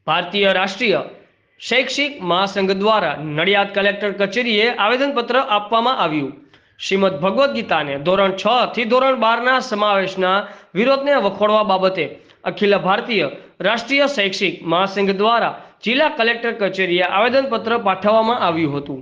ભારતીય રાષ્ટ્રીય શૈક્ષિક મહાસંઘ દ્વારા નડિયાદ કલેક્ટર કચેરીએ આવેદનપત્ર આપવામાં આવ્યું। શ્રીમદ ભગવદ્ ગીતાને ધોરણ 6 થી ધોરણ 12ના સમાવેશના વિરોધને વખોડવા બાબતે અખિલ ભારતીય રાષ્ટ્રીય શૈક્ષિક મહાસંઘ દ્વારા જિલ્લા કલેક્ટર કચેરીએ આવેદનપત્ર પાઠવવામાં આવ્યું હતું।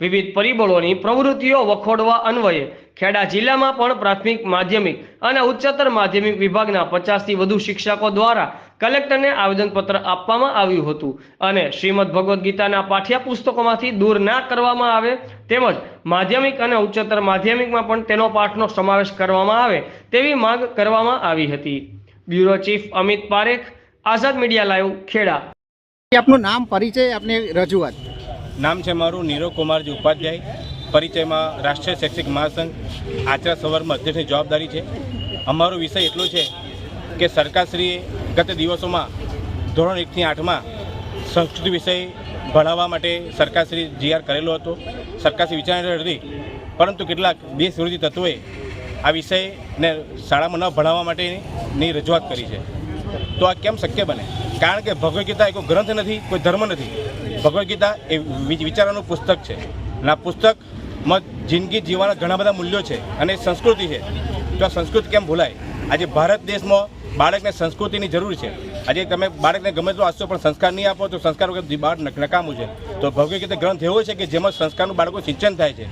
વિવિધ પરિબળોની પ્રવૃત્તિઓ વખોડવા અન્વયે ખેડા જિલ્લામાં પણ પ્રાથમિક માધ્યમિક અને ઉચ્ચતર માધ્યમિક વિભાગના 50થી વધુ શિક્ષકો દ્વારા કલેક્ટરને આવેદનપત્ર આપવામાં આવ્યું હતું અને શ્રીમદ ભગવદ્ ગીતાના પાઠ્યપુસ્તકોમાંથી દૂર ના કરવામાં આવે તેમજ માધ્યમિક અને ઉચ્ચતર માધ્યમિકમાં પણ તેનો પાઠનો સમાવેશ કરવામાં આવે તેવી માંગ કરવામાં આવી હતી। બ્યુરો ચીફ અમિત પારેખ, આઝાદ મીડિયા લાઈવ, ખેડા। આપનું નામ, પરિચય, આપની રજૂઆત। નામ છે મારું નીરવ કુમારજી ઉપાધ્યાય। પરિચયમાં રાષ્ટ્રીય શૈક્ષિક મહાસંઘ આચાર્ય સંવર્ગમાં અધ્યક્ષની જવાબદારી છે। અમારો વિષય એટલો છે કે સરકારશ્રીએ ગત દિવસોમાં ધોરણ 1 થી 8માં સંસ્કૃત વિષય ભણાવવા માટે સરકારશ્રી જીઆર કરેલો હતો। સરકારશ્રી વિચારણા હતી, પરંતુ કેટલાક દેશ વિરોધી તત્વોએ આ વિષયને શાળામાં ન ભણાવવા માટેની રજૂઆત કરી છે। તો આ કેમ શક્ય બને? કારણ કે ભગવદ્ ગીતા એ કોઈ ગ્રંથ નથી, કોઈ ધર્મ નથી। ભગવદ્ ગીતા એ વિચારોનું પુસ્તક છે અને આ પુસ્તકમાં જિંદગી જીવવાના ઘણા બધા મૂલ્યો છે અને સંસ્કૃતિ છે। તો આ સંસ્કૃતિ કેમ ભૂલાય? આજે ભારત દેશમાં બાળકને સંસ્કૃતિની જરૂર છે। આજે તમે બાળકને ગમે તો આપશો પણ સંસ્કાર નહીં આપો તો સંસ્કાર વગર બાળક નકામું છે। તો ભગવદ્ ગીતા ગ્રંથ એવો છે કે જેમાં સંસ્કારનું બાળકો સિંચન થાય છે।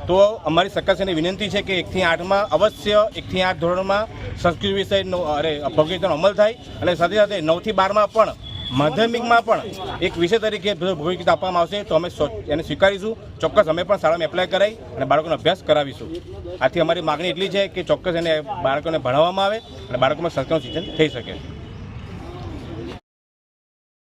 તો અમારી સરકારશ્રીને વિનંતી છે કે 1 થી 8માં અવશ્ય 1 થી 8 ધોરણમાં સંસ્કૃત વિષયનો ભગવદ્ ગીતાનો અમલ થાય અને સાથે સાથે 9 થી 12માં પણ માધ્યમિકમાં પણ એક વિષય તરીકે ભગવદ્ ગીતા આપવામાં આવશે। તો અમે એને સ્વીકારીશું। ચોક્કસ અમે પણ શાળામાં એપ્લાય કરાવી અને બાળકોનો અભ્યાસ કરાવીશું। આથી અમારી માગણી એટલી છે કે ચોક્કસ એને બાળકોને ભણાવવામાં આવે અને બાળકોમાં સંસ્કારનું સિંચન થઈ શકે।